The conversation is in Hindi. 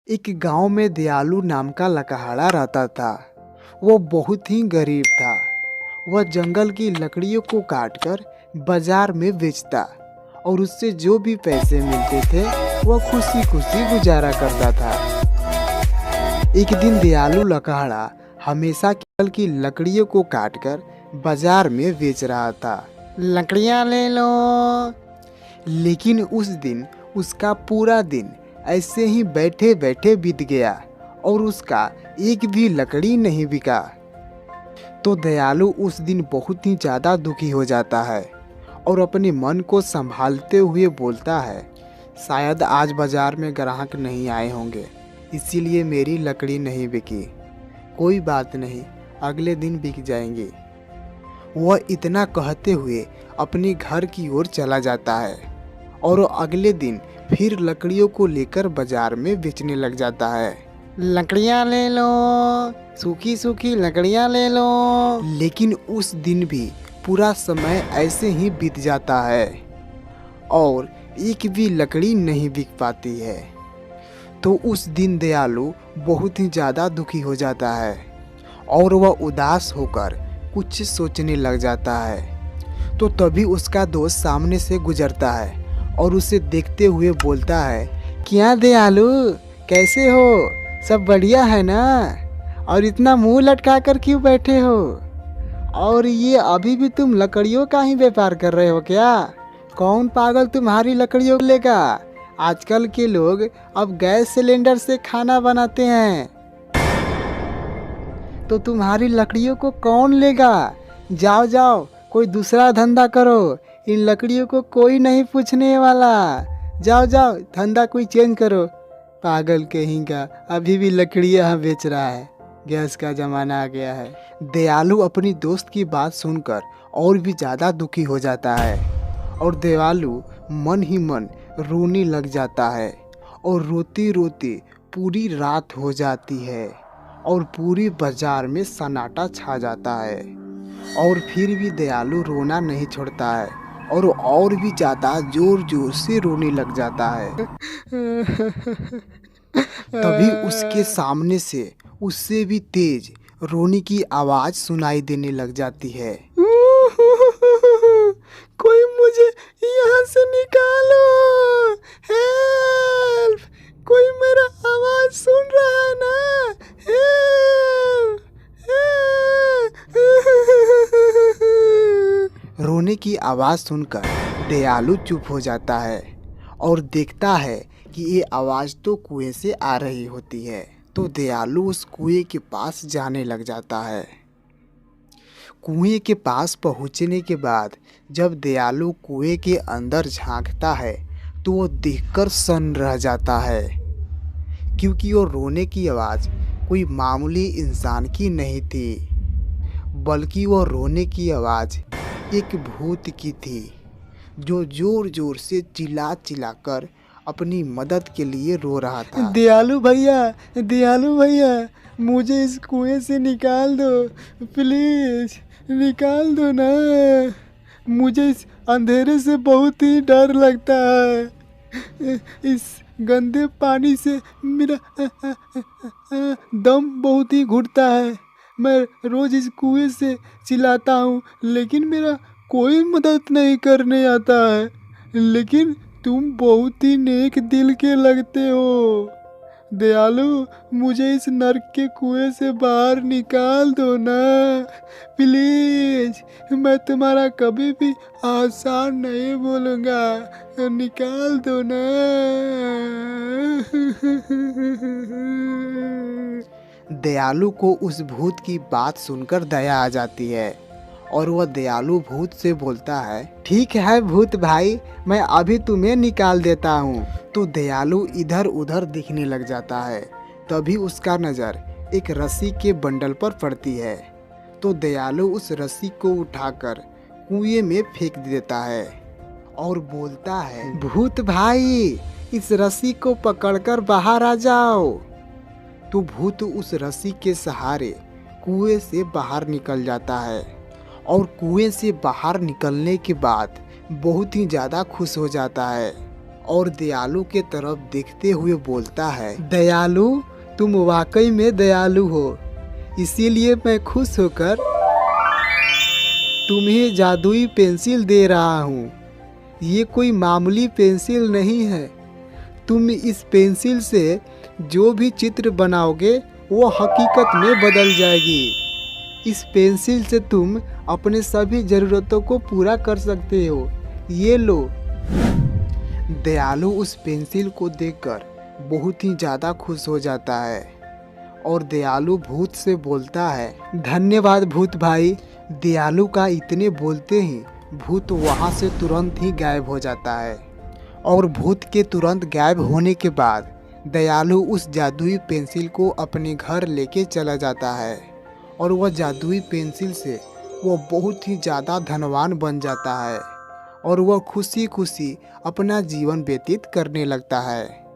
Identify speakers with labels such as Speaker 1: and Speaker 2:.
Speaker 1: एक गांव में दयालु नाम का लकहाड़ा रहता था। वो बहुत ही गरीब था। वह जंगल की लकड़ियों को काटकर बाजार में बेचता और उससे जो भी पैसे मिलते थे वह खुशी खुशी गुजारा करता था। एक दिन दयालु लकहाड़ा हमेशा केवल की लकड़ियों को काटकर बाजार में बेच रहा था। लकड़ियाँ ले लो। लेकिन उस दिन उसका पूरा दिन ऐसे ही बैठे बैठे बीत गया और उसका एक भी लकड़ी नहीं बिका। तो दयालु उस दिन बहुत ही ज़्यादा दुखी हो जाता है और अपने मन को संभालते हुए बोलता है, शायद आज बाजार में ग्राहक नहीं आए होंगे, इसीलिए मेरी लकड़ी नहीं बिकी। कोई बात नहीं, अगले दिन बिक जाएंगी। वह इतना कहते हुए अपने घर की ओर चला जाता है और अगले दिन फिर लकड़ियों को लेकर बाजार में बेचने लग जाता है। लकड़ियाँ ले लो, सूखी सूखी लकड़ियाँ ले लो। लेकिन उस दिन भी पूरा समय ऐसे ही बीत जाता है और एक भी लकड़ी नहीं बिक पाती है। तो उस दिन दयालु बहुत ही ज़्यादा दुखी हो जाता है और वह उदास होकर कुछ सोचने लग जाता है। तो तभी उसका दोस्त सामने से गुजरता है और उसे देखते हुए बोलता है, क्या दयालु, कैसे हो? सब बढ़िया है ना? और इतना मुंह लटका कर क्यों बैठे हो? और ये अभी भी तुम लकड़ियों का ही व्यापार कर रहे हो क्या? कौन पागल तुम्हारी लकड़ियों लेगा? आजकल के लोग अब गैस सिलेंडर से खाना बनाते हैं, तो तुम्हारी लकड़ियों को कौन लेगा? जाओ जाओ, कोई दूसरा धंधा करो, इन लकड़ियों को कोई नहीं पूछने वाला। जाओ जाओ, धंधा कोई चेंज करो। पागल कहीं का, अभी भी लकड़ियाँ बेच रहा है, गैस का ज़माना आ गया है। दयालु अपनी दोस्त की बात सुनकर और भी ज़्यादा दुखी हो जाता है और दयालु मन ही मन रोने लग जाता है और रोते रोते पूरी रात हो जाती है और पूरी बाजार में सन्नाटा छा जाता है। और फिर भी दयालु रोना नहीं छोड़ता है और भी ज़्यादा जोर जोर से रोने लग जाता है। तभी उसके सामने से उससे भी तेज रोने की आवाज़ सुनाई देने लग जाती है। कोई मुझे यहाँ से निकालो, हेल्प! कोई मेरा आवाज़ सुन रहा है ना? हेल्प! रोने की आवाज़ सुनकर दयालु चुप हो जाता है और देखता है कि ये आवाज़ तो कुएं से आ रही होती है। तो दयालु उस कुएं के पास जाने लग जाता है। कुएं के पास पहुंचने के बाद जब दयालु कुएं के अंदर झांकता है तो वो देखकर सन्न रह जाता है, क्योंकि वो रोने की आवाज़ कोई मामूली इंसान की नहीं थी, बल्कि वो रोने की आवाज़ एक भूत की थी, जो जोर जोर से चिल्ला चिल्ला कर अपनी मदद के लिए रो रहा था। दयालु भैया, मुझे इस कुएं से निकाल दो, प्लीज़ निकाल दो ना। मुझे इस अंधेरे से बहुत ही डर लगता है। इस गंदे पानी से मेरा दम बहुत ही घुटता है। मैं रोज़ इस कुएं से चिल्लाता हूँ, लेकिन मेरा कोई मदद नहीं करने आता है। लेकिन तुम बहुत ही नेक दिल के लगते हो। दयालु, मुझे इस नर्क के कुएं से बाहर निकाल दो ना, प्लीज। मैं तुम्हारा कभी भी आसान नहीं बोलूँगा, निकाल दो ना। दयालु को उस भूत की बात सुनकर दया आ जाती है और वह दयालु भूत से बोलता है, ठीक है भूत भाई, मैं अभी तुम्हें निकाल देता हूँ। तो दयालु इधर उधर दिखने लग जाता है। तभी उसका नज़र एक रस्सी के बंडल पर पड़ती है। तो दयालु उस रस्सी को उठाकर कुएं में फेंक देता है और बोलता है, भूत भाई, इस रस्सी को पकड़कर बाहर आ जाओ। तो भूत उस रस्सी के सहारे कुएं से बाहर निकल जाता है और कुएं से बाहर निकलने के बाद बहुत ही ज़्यादा खुश हो जाता है और दयालु के तरफ देखते हुए बोलता है, दयालु, तुम वाकई में दयालु हो, इसीलिए मैं खुश होकर तुम्हें जादुई पेंसिल दे रहा हूँ। ये कोई मामूली पेंसिल नहीं है। तुम इस पेंसिल से जो भी चित्र बनाओगे वो हकीकत में बदल जाएगी। इस पेंसिल से तुम अपने सभी ज़रूरतों को पूरा कर सकते हो। ये लो। दयालु उस पेंसिल को देखकर बहुत ही ज़्यादा खुश हो जाता है और दयालु भूत से बोलता है, धन्यवाद भूत भाई। दयालु का इतने बोलते ही भूत वहाँ से तुरंत ही गायब हो जाता है और भूत के तुरंत गायब होने के बाद दयालु उस जादुई पेंसिल को अपने घर लेके चला जाता है और वह जादुई पेंसिल से वो बहुत ही ज़्यादा धनवान बन जाता है और वह खुशी खुशी अपना जीवन व्यतीत करने लगता है।